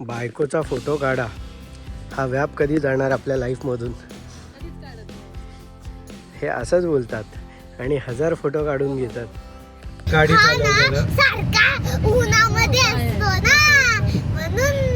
बायकोचा फोटो काढा हा व्याप कधी जाणार आपल्या लाईफमधून हे असंच बोलतात आणि 1000 फोटो काढून घेतात। गाडी चालवताना सारखा उन्हामध्ये असतो ना म्हणून।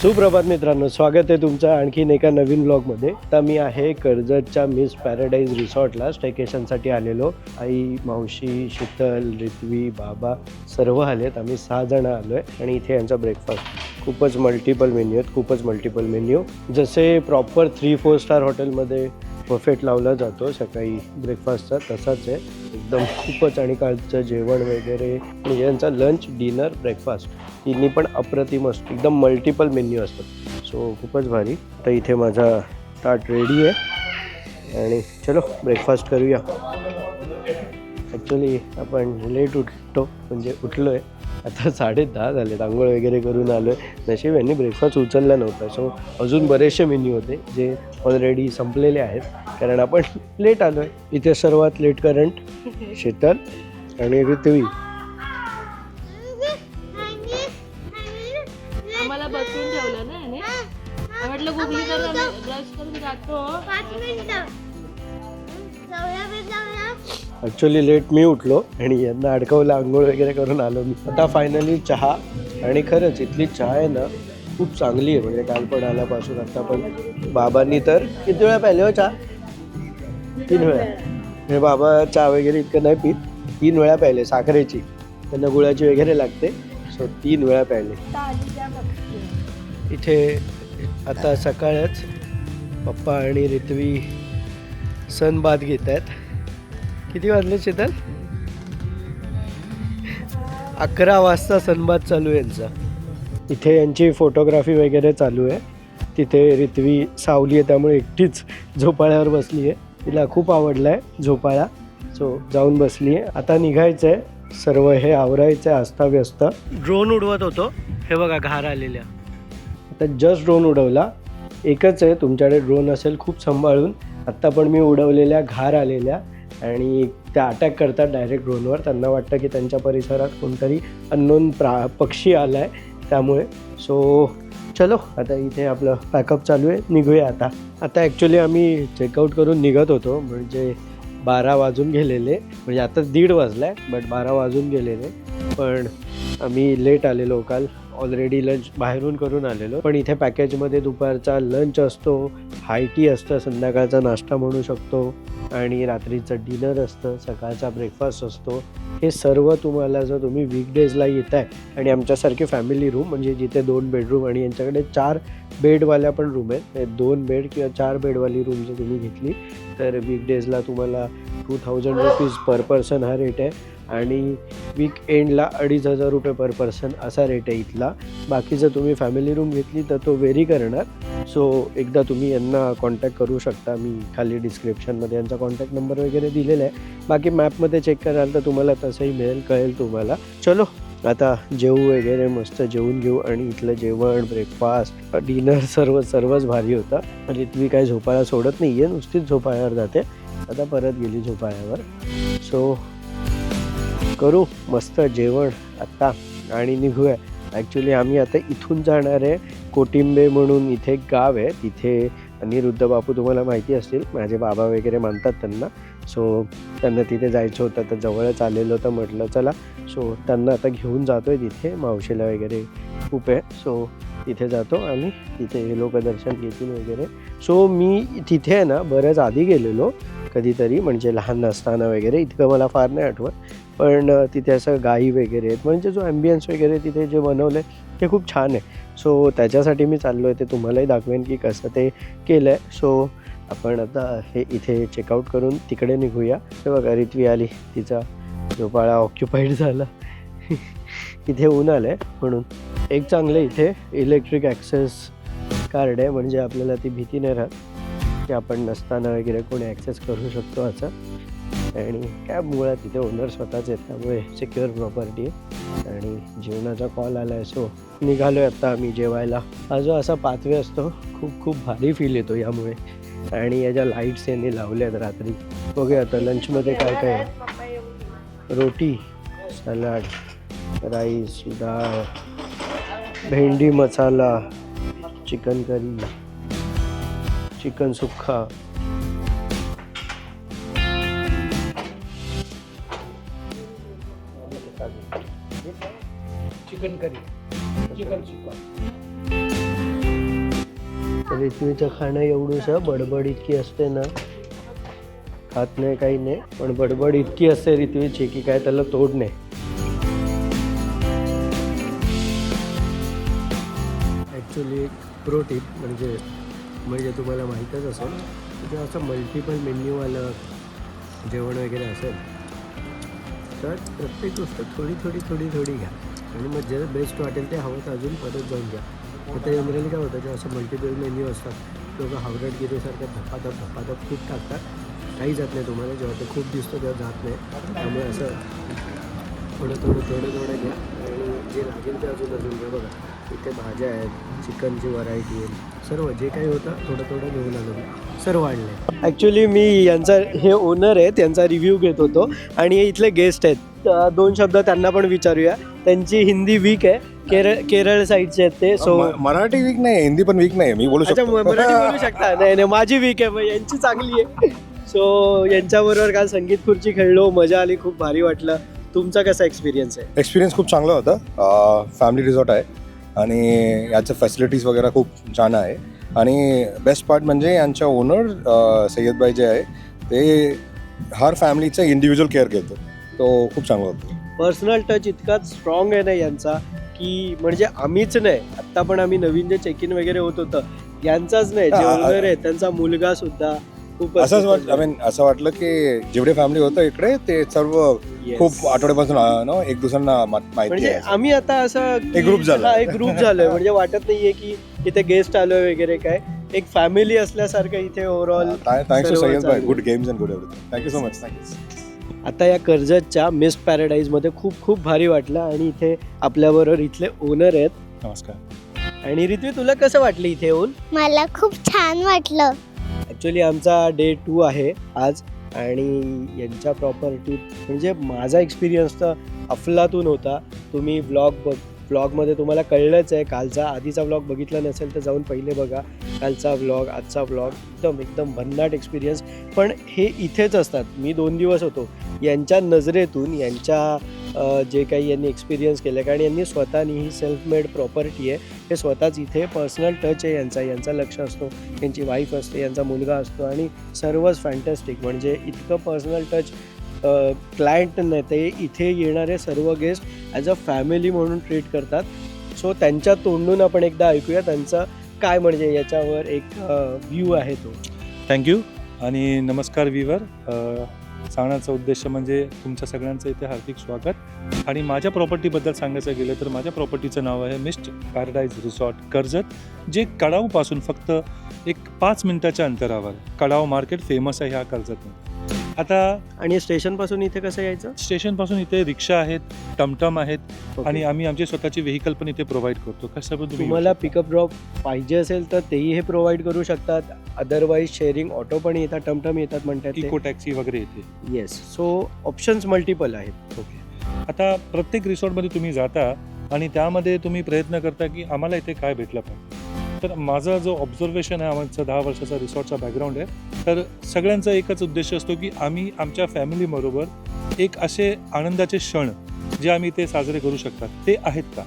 सुप्रभात मित्रांनो, स्वागत आहे तुमचं आणखीन एका नवीन ब्लॉगमध्ये। आता मी आहे कर्जतच्या मिस पॅराडाईज रिसॉर्टला स्टेकेशनसाठी आलेलो। आई, मावशी, शीतल, रित्वी, बाबा सर्व आलेत। आम्ही 6 जण आलो आहे आणि इथे यांचा ब्रेकफास्ट खूपच मल्टिपल मेन्यू आहेत, खूपच मल्टिपल मेन्यू। जसे प्रॉपर 3-4 स्टार हॉटेलमध्ये बफेट लावला जातो सकाळी ब्रेकफास्टचा, तसाच आहे एकदम खूपच। आणि कालचं जेवण वगैरे म्हणजे यांचा लंच, डिनर, ब्रेकफास्ट तिन्ही पण अप्रतिम असतो, एकदम मल्टिपल मेन्यू असतात। सो खूपच भारी। तर इथे माझा ताट रेडी आहे आणि चलो ब्रेकफास्ट करूया। ॲक्च्युली आपण लेट उठतो, म्हणजे उठलो आहे आता 10:30 झालेत। आंघोळ वगैरे करून आलो आहे। नशीब यांनी ब्रेकफास्ट उचलला नव्हता, सो अजून बरेचसे मेन्यू होते जे ऑलरेडी संपलेले आहेत कारण आपण लेट आलो आहे। इथे सर्वात लेट करंट शीतल आणि रित्वी। आम्हाला बसून ठेवलं ना याने, म्हटलं गुगली तर ब्रश करून जातो। 5 मिनिटं ॲक्च्युली लेट मी उठलो आणि यांना अडकवलं, आंघोळ वगैरे करून आलो मी। आता फायनली चहा, आणि खरंच इथली चहा आहे ना खूप चांगली आहे, म्हणजे काल पण आल्यापासून आता पण। बाबांनी तर किती वेळा प्यायले हो चहा? 3 वेळा। हे बाबा चहा वगैरे इतकं नाही पीत, 3 वेळा प्यायले साखरेची, त्यांना गुळाची वगैरे लागते, सो 3 वेळा प्यायले। इथे आता सकाळच पप्पा आणि रित्वी सनबाथ घेत आहेत। किती वाजले शीतल? 11 वाजता सनबाथ चालू आहे यांचा। इथे यांची फोटोग्राफी वगैरे चालू आहे। तिथे रित्वी सावली आहे त्यामुळे एकटीच झोपाळ्यावर बसली आहे, तिला खूप आवडला आहे झोपाळा, सो जाऊन बसली आहे। आता निघायचं आहे, सर्व हे आवरायचं आहे अस्ताव्यस्त। ड्रोन उडवत होतो, हे बघा घार आलेल्या। आता जस्ट ड्रोन उडवला, एकच आहे, तुमच्याकडे ड्रोन असेल खूप सांभाळून। आत्ता पण मी उडवलेल्या घार आलेल्या आणि त्या अटॅक करतात डायरेक्ट ड्रोनवर। त्यांना वाटतं की त्यांच्या परिसरात कोणतरी अननोन पक्षी आला आहे त्यामुळे। सो चलो आता इथे आपलं पॅकअप चालू आहे, निघूया आता। आता ॲक्च्युली आम्ही चेकआउट करून निघत होतो, म्हणजे 12 वाजून गेलेले, म्हणजे आता 1:30 वाजला आहे बट 12 वाजून गेलेले। पण आम्ही लेट आलेलो, काल ऑलरेडी लंच बाहेरून करून आलेलो। पण इथे पॅकेजमध्ये दुपारचा लंच असतो, हाय टी असतं, संध्याकाळचा नाश्ता म्हणू शकतो, आणि रात्रीचं डिनर असतं, सकाळचा ब्रेकफास्ट असतो। हे सर्व तुम्हाला जर तुम्ही वीकडेजला येत आहे आणि आमच्यासारखे फॅमिली रूम, म्हणजे जिथे 2 बेडरूम आणि यांच्याकडे 4 बेडवाल्या पण रूम आहेत, 2 बेड किंवा 4 बेडवाली रूम जर तुम्ही घेतली तर वीकडेजला तुम्हाला 2000 रुपीज पर पर्सन हा रेट आहे, आणि वीक एंडला 2500 रुपये पर पर्सन असा रेट आहे इथला। बाकी जर तुम्ही फॅमिली रूम घेतली तर तो व्हेरी करणार। सो एकदा तुम्ही यांना कॉन्टॅक्ट करू शकता, मी खाली डिस्क्रिप्शनमध्ये यांचा कॉन्टॅक्ट नंबर वगैरे दिलेला आहे। बाकी मॅपमध्ये चेक कराल तर तुम्हाला तसंही मिळेल, कळेल तुम्हाला। चलो आता जेवू वगैरे, मस्त जेवून घेऊ, आणि इथलं जेवण, ब्रेकफास्ट, डिनर सर्वच भारी होता। रित्वी काही झोपाळा सोडत नाही आहे, नुसतीच झोपाळ्यावर जाते, आता परत गेली झोपाळ्यावर। सो करू मस्त जेवण आत्ता आणि निघूया। ॲक्च्युली आम्ही आता इथून जाणार आहे कोटिंबे म्हणून, इथे एक गाव आहे, तिथे अनिरुद्ध बापू तुम्हाला माहिती असतील, माझे बाबा वगैरे मानतात त्यांना। सो त्यांना तिथे जायचं होतं, तर जवळच आलेलं होतं, म्हटलं चला। सो त्यांना आता घेऊन जातो आहे तिथे, मावशीला वगैरे खूप आहे, सो तिथे जातो आणि तिथे हे लोक दर्शन घेतील वगैरे। सो मी तिथे आहे ना बऱ्याच आधी गेलेलो कधीतरी, म्हणजे लहान असताना वगैरे, इतकं मला फार नाही आठवत, पण तिथे असं गाई वगैरे आहेत, म्हणजे जो ॲम्बियन्स वगैरे तिथे जे बनवलं आहे ते खूप छान आहे। सो त्याच्यासाठी मी चाललो आहे, ते तुम्हालाही दाखवेन की कसं ते केलं आहे। सो आपण आता हे इथे चेकआउट करून तिकडे निघूया। हे बघा रित्वी आली, तिचा झोपाळा ऑक्युपाईड झाला इथे ऊन आलं आहे म्हणून। एक चांगलं इथे इलेक्ट्रिक ॲक्सेस कार्ड आहे, म्हणजे आपल्याला ती भीती नाही राहत की आपण नसताना वगैरे कोणी ॲक्सेस करू शकतो असं। आणि काय मुळात तिथे ओनर स्वतःच आहेत त्यामुळे सिक्युअर प्रॉपर्टी आहे। आणि जेवणाचा कॉल आला आहे, सो निघालो आहे आता आम्ही जेवायला। हा जो असा पाथवे असतो खूप भारी फील येतो यामुळे, आणि याच्या लाईट्स यांनी लावल्या आहेत रात्री। बघूया आता लंचमध्ये काय काय आहे, रोटी, सलाड, राईस, डाळ, भेंडी मसाला, चिकन करी, चिकन सुक्का, चिकन करी, चिकन सुक्का. रित्वीचं खाणं एवढंसं बडबड इतकी असते ना, खात नाही काही नाही, पण बडबड इतकी असते रित्वीची की काय त्याला तोड नाही. ॲक्च्युली एक प्रो टिप म्हणजे तुम्हाला माहीतच असेल की जेव्हा असं मल्टिपल मेन्यूवालं जेवण वगैरे असेल तर प्रत्येक गोष्ट थोडी थोडी थोडी थोडी घ्या आणि मग जे बेस्ट वाटेल ते हवं तर अजून परत जाऊन घ्या. आता जनरली काय होतं जेव्हा असं मल्टिपल मेन्यू असतात लोक हावरटगिरीसारखं धपाधप खूप टाकतात, काही जात नाही तुम्हाला. जेव्हा ते खूप दिसतं तेव्हा जात नाही. त्यामुळे असं थोडं घ्या आणि जे लागेल ते अजून घ्या. बघा इथे भाज्या आहेत, चिकनची व्हरायटी आहे, सर्व जे काही होतं थोडं घेऊन आलो मी. सर्व आणलं आहे. ॲक्च्युली मी यांचा हे ओनर आहे त्यांचा रिव्ह्यू घेत होतो आणि इथले गेस्ट आहेत. 2 शब्द त्यांना पण विचारूया. त्यांची हिंदी वीक आहे, केरळ साईडचे आहेत ते. सो मराठी वीक नाही, हिंदी पण वीक नाही, मी बोलू अच्छा शकतो. मराठी बोलू शकता? नाही माझी वीक आहे, मग यांची चांगली आहे. सो यांच्याबरोबर काल संगीत खुर्ची खेळलो, मजा आली, खूप भारी वाटलं. तुमचा कसा एक्सपिरियन्स आहे? एक्सपिरियन्स खूप चांगला होता. फॅमिली रिसॉर्ट आहे आणि याचं फॅसिलिटीज वगैरे खूप छान आहे. आणि बेस्ट पार्ट म्हणजे यांच्या ओनर सय्यदभाई जे आहे ते हर फॅमिलीचं इंडिव्हिज्युअल केअर घेतो, तो खूप चांगला होता. पर्सनल टच इतकाच स्ट्रॉंग आहे ना यांचा की म्हणजे आम्हीच नाही, आत्ता पण आम्ही नवीन जे चेक इन वगैरे होत होतं यांचाच नाही, जे ओनर आहे त्यांचा मुलगा सुद्धा खूप असंच असं वाटलं की जेवढे फॅमिली होतं इकडे ते सर्व खूप आठवड्यापासून एक दुसऱ्यांना माहिती म्हणजे आहे. आम्ही आता असं एक ग्रुप झाला. एक ग्रुप झालोय. म्हणजे वाटत नाहीये की इथे गेस्ट आलोय वगैरे, काय एक फॅमिली असल्यासारखं इथे ओव्हरऑल. थँक्स टू सय्यदभाई, good games and good everything. Thank you so much. आता या कर्जतच्या मिस्ट पॅराडाईजमध्ये खूप भारी वाटलं आणि इथे आपल्याबरोबर इथले ओनर आहेत. नमस्कार. आणि रित्वी तुला कसं वाटलं इथे येऊन? मला खूप छान वाटलं. ॲक्च्युली आमचा डे 2 आहे आज आणि यांच्या प्रॉपर्टीत म्हणजे माझा एक्सपिरियन्स तर अफलातून होता. तुम्ही व्लॉगमध्ये तुम्हाला कळलंच आहे. कालचा आधीचा व्लॉग बघितला नसेल तर जाऊन पहिले बघा. कालचा व्लॉग, आजचा व्लॉग एकदम भन्नाट एक्सपिरियन्स. पण हे इथेच असतात. मी 2 दिवस होतो. यांच्या नजरेतून यांच्या जे काही यांनी एक्सपिरियन्स केलं, कारण यांनी स्वतःनी ही सेल्फ मेड प्रॉपर्टी आहे. हे स्वतःच इथे पर्सनल टच आहे यांचा लक्ष असतो, यांची वाईफ असते, यांचा मुलगा असतो आणि सर्वच फॅन्टॅस्टिक. म्हणजे इतकं पर्सनल टच क्लायंट नाही, ते इथे येणारे सर्व गेस्ट ॲज अ फॅमिली म्हणून ट्रीट करतात. सो त्यांच्या तोंडून आपण एकदा ऐकूया त्यांचं काय म्हणजे याच्यावर एक व्ह्यू आहे तो. थँक्यू आणि नमस्कार व्ह्यूवर. सांगण्याचा उद्देश म्हणजे तुमच्या सगळ्यांचं इथे हार्दिक स्वागत. आणि माझ्या प्रॉपर्टीबद्दल सांगायचं गेलं तर माझ्या प्रॉपर्टीचं नाव आहे मिस्ट पॅराडाईज रिसॉर्ट कर्जत, जे कडाऊपासून फक्त एक 5 मिनिटाच्या अंतरावर. कडाऊ मार्केट फेमस आहे ह्या कर्जतमध्ये. आता आणि स्टेशनपासून इथे कसं यायचं? स्टेशनपासून इथे रिक्षा आहेत, टमटम आहेत आणि आम्ही आमची स्वतःची व्हेकल पण इथे प्रोव्हाइड करतो. कसं पण तुम्हाला पिकअप ड्रॉप पाहिजे असेल तर तेही हे प्रोव्हाइड करू शकतात. अदरवाईज शेअरिंग ऑटो पण येतात, टमटम येतात म्हणतात, इको टॅक्सी वगैरे येते. येस. सो ऑप्शन्स मल्टिपल आहेत. ओके. आता प्रत्येक रिसॉर्टमध्ये तुम्ही जाता आणि त्यामध्ये तुम्ही प्रयत्न करता की आम्हाला इथे काय भेटलं पाहिजे. तर माझा जो ऑब्झर्वेशन आहे, आमचा 10 वर्षाचा रिसॉर्टचा बॅकग्राऊंड आहे, तर सगळ्यांचा एकच उद्देश असतो की आम्ही आमच्या फॅमिलीबरोबर एक असे आनंदाचे क्षण जे आम्ही इथे साजरे करू शकतात ते आहेत का.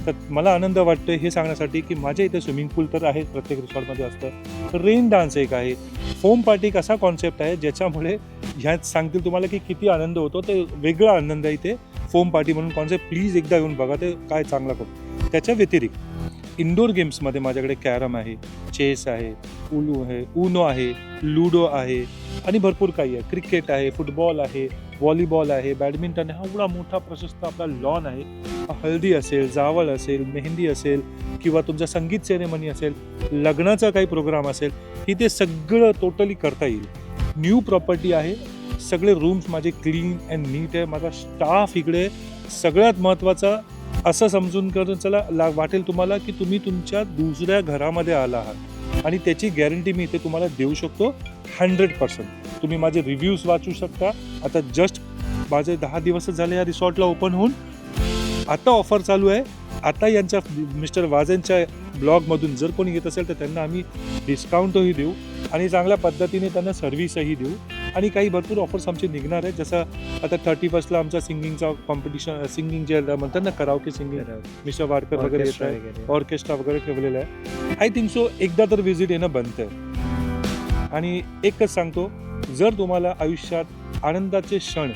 तर मला आनंद वाटतो हे सांगण्यासाठी की माझ्या इथे स्विमिंग पूल तर आहे, प्रत्येक रिसॉर्टमध्ये असतं. रेन डान्स एक आहे, फोम पार्टी एक असा कॉन्सेप्ट आहे ज्याच्यामुळे ह्यात सांगतील तुम्हाला की किती आनंद होतो. ते वेगळा आनंद आहे इथे फोम पार्टी म्हणून कॉन्सेप्ट. प्लीज एकदा येऊन बघा, ते काय चांगला करतो. त्याच्या व्यतिरिक्त इंडोर गेम्समध्ये माझ्याकडे कॅरम आहे, चेस आहे, उनो आहे, लुडो आहे आणि भरपूर काही आहे. क्रिकेट आहे, फुटबॉल आहे, व्हॉलीबॉल आहे, बॅडमिंटन आहे. एवढा मोठा प्रशस्त आपला लॉन आहे. हळदी असेल, जावळ असेल, मेहंदी असेल किंवा तुमचा संगीत सेरेमनी असेल, लग्नाचा काही प्रोग्राम असेल, इथे सगळं टोटली करता येईल. न्यू प्रॉपर्टी आहे. सगळे रूम्स माझे क्लीन अँड नीट आहे. माझा स्टाफ इकडे सगळ्यात महत्त्वाचा असं समजून करून चला वाटेल तुम्हाला की तुम्ही तुमच्या दुसऱ्या घरामध्ये आला आहात आणि त्याची गॅरंटी मी इथे तुम्हाला देऊ शकतो 100%. तुम्ही माझे रिव्ह्यूज वाचू शकता. आता जस्ट माझे 10 दिवस झाले या रिसॉर्टला ओपन होऊन आता ऑफर चालू आहे. आता यांच्या मिस्टर वाजेंच्या ब्लॉगमधून जर कोणी येत असेल तर त्यांना आम्ही डिस्काउंटही देऊ आणि चांगल्या पद्धतीने त्यांना सर्व्हिसही देऊ आणि काही भरपूर ऑफर्स आमचे निघणार आहेत. जसं आता 31ला आमचा सिंगिंगचा कॉम्पिटिशन, सिंगिंग जे म्हणतात ना, कराओके सिंगिंग, मिस्टर वाडकर वगैरे येत आहे, ऑर्केस्ट्रा वगैरे ठेवलेला आहे. आय थिंक सो एकदा तर व्हिजिट येणं बनतं. आणि एकच सांगतो, जर तुम्हाला आयुष्यात आनंदाचे क्षण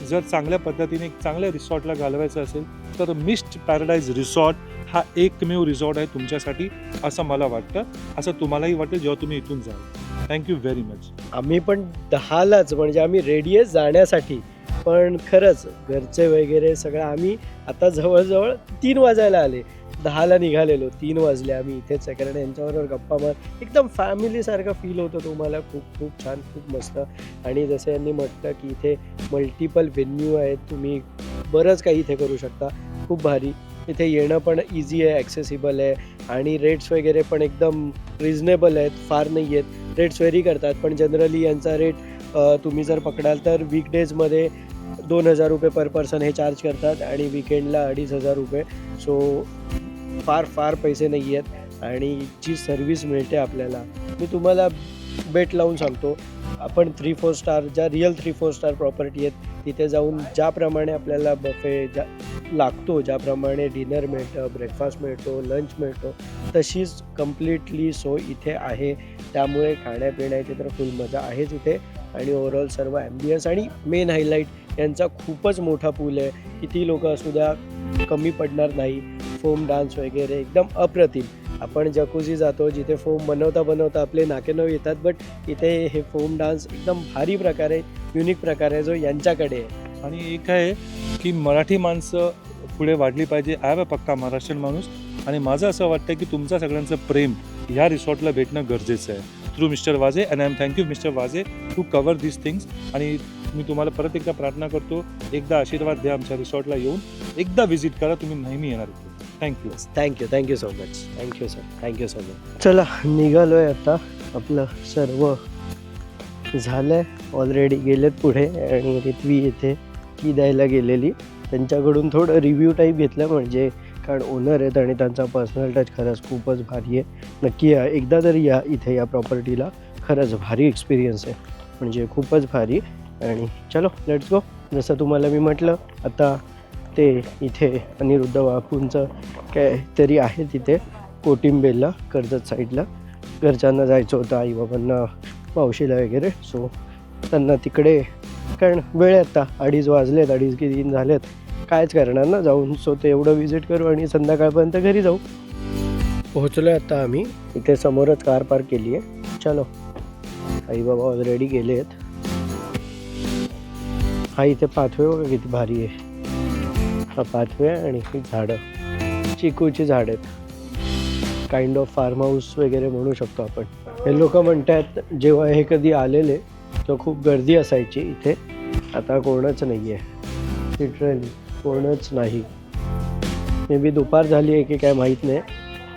जर चांगल्या पद्धतीने चांगल्या रिसॉर्टला घालवायचं असेल तर मिस्ट पॅराडाईज रिसॉर्ट हा एकमेव रिसॉर्ट आहे तुमच्यासाठी, असं मला वाटतं. असं तुम्हालाही वाटेल जेव्हा तुम्ही इथून जाल. Thank you very much. आम्ही पण 10लाच म्हणजे आम्ही रेडी आहे जाण्यासाठी, पण खरंच घरचे वगैरे सगळं आम्ही आता जवळजवळ 3 वाजायला आले. 10ला निघालेलो, 3 वाजले आम्ही इथेच आहे. कारण यांच्याबरोबर गप्पा मार एकदम फॅमिलीसारखं फील होतं तुम्हाला. खूप खूप छान, खूप मस्त. आणि जसं यांनी म्हटलं की इथे मल्टिपल व्हेन्यू आहेत, तुम्ही बरंच काही इथे करू शकता. खूप भारी. इथे येणं पण इझी आहे, ॲक्सेसिबल आहे आणि रेट्स वगैरे पण एकदम रिजनेबल आहेत, फार नाही आहेत. रेट्स व्हेरी करतात पण जनरली यांचा रेट तुम्ही जर पकडाल तर वीकडेजमध्ये 2,000 रुपये पर पर्सन हे चार्ज करतात आणि विकेंडला 2,500 रुपये. सो फार पैसे नाही आहेत आणि जी सर्व्हिस मिळते आपल्याला, मी तुम्हाला बेट लावून सांगतो, आपण 3-4 स्टार ज्या रिअल 3-4 स्टार प्रॉपर्टी आहेत तिथे जाऊन ज्याप्रमाणे आपल्याला बफे लागतो, ज्याप्रमाणे डिनर मिळतं, ब्रेकफास्ट मिळतो, लंच मिळतो, तशीच कम्प्लिटली सोय इथे आहे. त्यामुळे खाण्यापिण्याची तर फुल मजा आहेच इथे. आणि ओव्हरऑल सर्व ॲम्बियन्स आणि मेन हायलाईट यांचा खूपच मोठा पूल आहे. किती लोक असू द्या कमी पडणार नाही. फोम डान्स वगैरे एकदम अप्रतिम. आपण जकुझी जातो जिथे फोम बनवता आपले नाकेनऊ येतात, बट इथे हे फोम डान्स एकदम भारी प्रकारे, युनिक प्रकारे जो यांच्याकडे आहे. आणि एक आहे की मराठी माणसं पुढे वाढली पाहिजे. आय एम पक्का महाराष्ट्रीयन माणूस आणि माझं असं वाटतं की तुमचं सगळ्यांचं प्रेम ह्या रिसॉर्टला भेटणं गरजेचं आहे through mister Waje. And I am thank you mister Waje to cover this things. आणि मी तुम्हाला परत एकदा प्रार्थना करतो, एकदा आशीर्वाद द्या आमच्या रिसॉर्टला येऊन, एकदा व्हिजिट करा, तुम्ही नेहमी येणार इथे. Thank you so much. Thank you sir, thank you so much. चला निघालो आहे आता. आपलं सर्व झालं आहे ऑलरेडी. गेलेत पुढे आणि रित्वी इथे की द्यायला गेलेली. त्यांच्याकडून थोडं रिव्ह्यू टाईप घेतलं, म्हणजे कारण ओनर आहेत आणि त्यांचा पर्सनल टच खरंच खूपच भारी आहे. नक्की या एकदा तरी या इथे या प्रॉपर्टीला, खरंच भारी एक्सपिरियन्स आहे, म्हणजे खूपच भारी. आणि चलो लेट्स गो. जसं तुम्हाला मी म्हटलं, आता ते इथे अनिरुद्ध बापूंचं काहीतरी आहे तिथे कोटिंबेलला, कर्जत साईडला. घरच्यांना जायचं होतं, आईबाबांना, मावशीला वगैरे. सो त्यांना तिकडे, कारण वेळ आता 2:30 वाजलेत, 2:30 की 3 झालेत, कायच करणार ना जाऊन. सो ते एवढं विजिट करू आणि संध्याकाळपर्यंत घरी जाऊ. पोहोचलो आहे आता आम्ही. इथे समोरच कार पार्क केली आहे. चलो, आईबाबा ऑलरेडी गेले आहेत. हा इथे पाथवे बघा किती भारी आहे. हा पाथवे आणि ही झाडं, चिकूची झाड आहेत. काइंड ऑफ फार्म हाऊस वगैरे म्हणू शकतो आपण. हे लोक म्हणतात जेव्हा हे कधी आलेले तेव्हा खूप गर्दी असायची इथे. आता कोणच नाही आहे, लिटरली कोणच नाही. मे बी दुपार झाली आहे की काय माहीत नाही.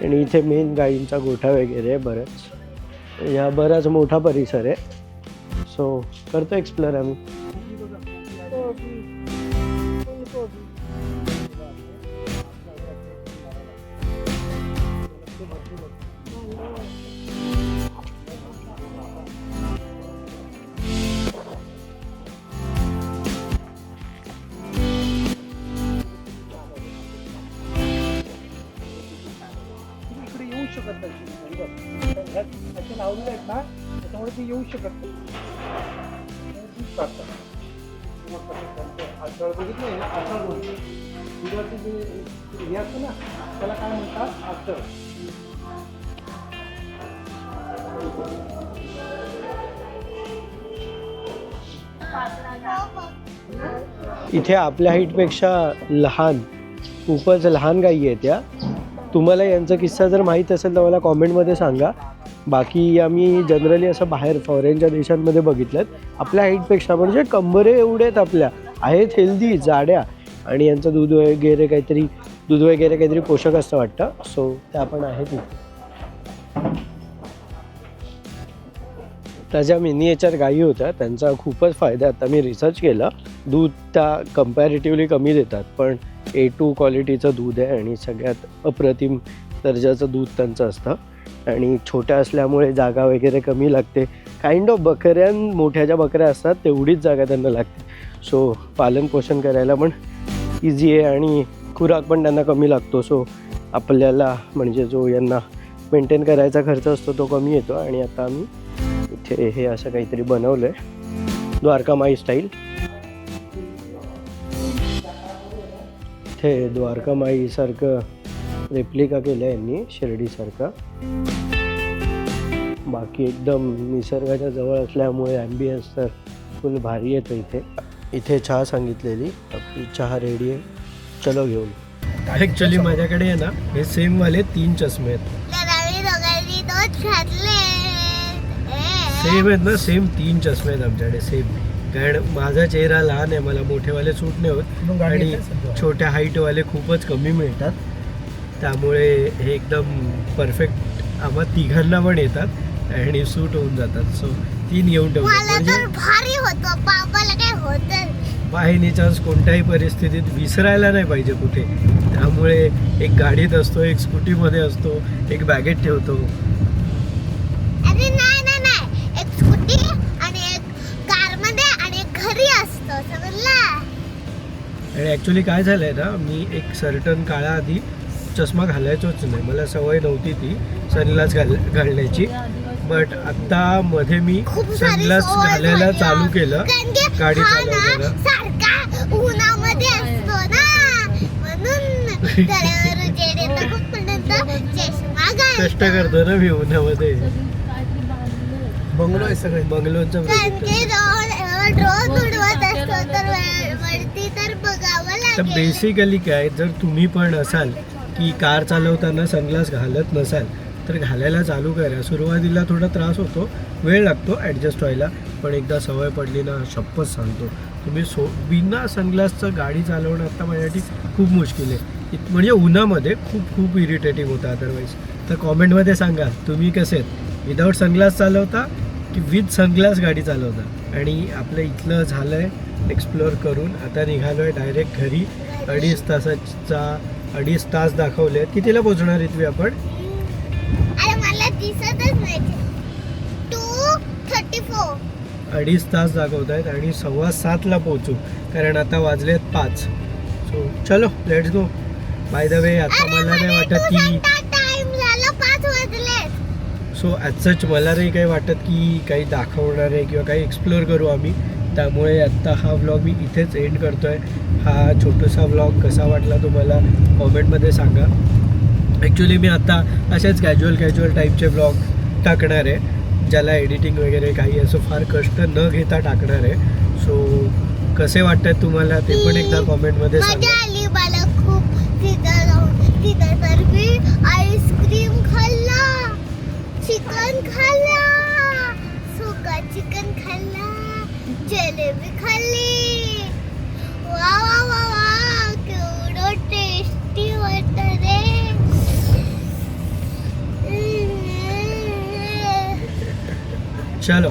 आणि इथे मेन गाईंचा गोठा वगैरे आहे बरंच. या बराच मोठा परिसर आहे. सो करतो एक्सप्लोर आम्ही. लावलेले आहेत ना, त्याच्यामुळे ते येऊ शकत नाही. आजकाल बघितलं आजकाल दुधाचं जे हे असतं ना, त्याला काय म्हणतात आजकाल. इथे आपल्या हाईटपेक्षा लहान, खूपच लहान गायी आहेत त्या. तुम्हाला यांचा किस्सा जर माहीत असेल तर मला कॉमेंटमध्ये सांगा. बाकी आम्ही जनरली असं बाहेर फॉरेनच्या देशांमध्ये बघितलं, आपल्या हाईटपेक्षा म्हणजे कंबरे एवढे आहेत आपल्या, आहेत हेल्दी, जाड्या. आणि यांचं दूध वगैरे काहीतरी पोषक असतं वाटतं. सो त्या पण आहेत इथे. त्या ज्या मिनिएचर गायी होत्या त्यांचा खूपच फायदा. आता मी रिसर्च केला, दूध त्या कम्पॅरेटिव्हली कमी देतात, पण A2 क्वालिटीचं दूध आहे आणि सगळ्यात अप्रतिम दर्जाचं दूध त्यांचं असतं आणि छोट्या असल्यामुळे जागा वगैरे कमी लागते. काइंड ऑफ मोठ्या ज्या बकऱ्या असतात तेवढीच जागा त्यांना लागते. सो पालनपोषण करायला पण इझी आहे आणि खुराक पण त्यांना कमी लागतो. सो आपल्याला म्हणजे जो यांना मेंटेन करायचा खर्च असतो तो कमी येतो. आणि आता आम्ही इथे हे असं काहीतरी बनवलं आहे द्वारकामाई स्टाईल. इथे द्वारकामाईसारखं रेप्लिका केलं आहे यांनी शिर्डीसारखा. बाकी एकदम निसर्गाच्या जवळ असल्यामुळे ॲम्बियन्स तर फुल भारी येतो इथे. इथे चहा सांगितलेली, आपली चहा रेडी आहे, चलो घेऊन. ॲक्च्युली माझ्याकडे आहे ना हे सेमवाले 3 चष्मे आहेत. सेम आहेत ना, सेम 3 चष्मे आहेत आमच्याकडे सेम. कारण माझा चेहरा लहान आहे, मला मोठेवाले सूट नाही होत आणि छोट्या हाईटवाले खूपच कमी मिळतात. त्यामुळे हे एकदम परफेक्ट आम्हा तिघांना पण येतात आणि सूट होऊन जातात. सो 3 घेऊन ठेवतो म्हणजे भारी होतो. बाबाला काय होतं बाय एनी चान्स कोणत्याही परिस्थितीत विसरायला नाही पाहिजे कुठे. त्यामुळे एक गाडीत असतो, एक स्कूटीमध्ये असतो, एक बॅगेत ठेवतो. अरे नाही नाही नाही, एक स्कूटी आणि एक कारमध्ये आणि एक घरी असतो, समजला. आणि ॲक्च्युली काय झालं आहे ना, मी एक सर्टन काळा आधी चष्मा घालायचोच नाही, मला सवय नव्हती ती सनग्लास घालण्याची. बट आत्ता मध्ये मी सनग्लास घालायला चालू केलं गाडी चालवताना. सारखा उन्हामध्ये असतो ना, म्हणून डोळ्यावर उजेड येतो खूप, म्हणून चष्मा घालतो. कष्ट करतो ना मी उन्हामध्ये. बंगलो आहे सगळे, बंगलोचं रोज उडवत असतो तर वरती तर बघावं तर लागेल. बेसिकली काय, जर तुम्ही पण असाल की कार चालवताना सनग्लास घालत नसाल तर घालायला चालू करा. सुरुवातीला थोडा त्रास होतो, वेळ लागतो ॲडजस्ट व्हायला, पण एकदा सवय पडली ना, शपथ सांगतो तुम्ही बिना सनग्लासचं गाडी चालवणं आता माझ्यासाठी खूप मुश्किल आहे. म्हणजे उन्हामध्ये खूप खूप इरिटेटिंग होतं अदरवाईज. तर कॉमेंटमध्ये सांगा तुम्ही कसे आहेत, विदाऊट सनग्लास चालवता की विथ सनग्लास गाडी चालवता. आणि आपलं इथलं झालं आहे एक्सप्लोअर करून. आता निघालो आहे डायरेक्ट घरी. 2.5 तास दाखवले. कितीला पोहोचणार इथवी आपण? अरे मला दिसतच नाही. 2:34. 2.5 तास दाखवत आहेत आणि 7:15ला पोहोचू, कारण आता वाजलेत 5. सो चलो let's go. By the way आता मला नाही वाटत की टाइम झाला, 5 वाजले. सो ॲज सच मला नाही काही वाटत की काही दाखवणार आहे किंवा काही एक्सप्लोअर करू आम्ही. त्यामुळे आत्ता हा व्लॉग मी इथेच एंड करतो आहे. हा छोटासा व्लॉग कसा वाटला तुम्हाला कॉमेंटमध्ये सांगा. ॲक्च्युली मी आता असेच कॅज्युअल टाईपचे व्लॉग टाकणार आहे, ज्याला एडिटिंग वगैरे काही असं फार कष्ट न घेता टाकणार आहे. सो कसे वाटतात तुम्हाला ते पण एकदा कॉमेंटमध्ये मजा सांगा. आली मला खूप. तिथं जाऊन तिथं तर मी आईस्क्रीम खाल्ला, चिकन खाल्ला, सुका चिकन खाल्ला, जलेबी खाल्ली. वा वा वा वा, केवढं टेस्टी वाटतं रे. चलो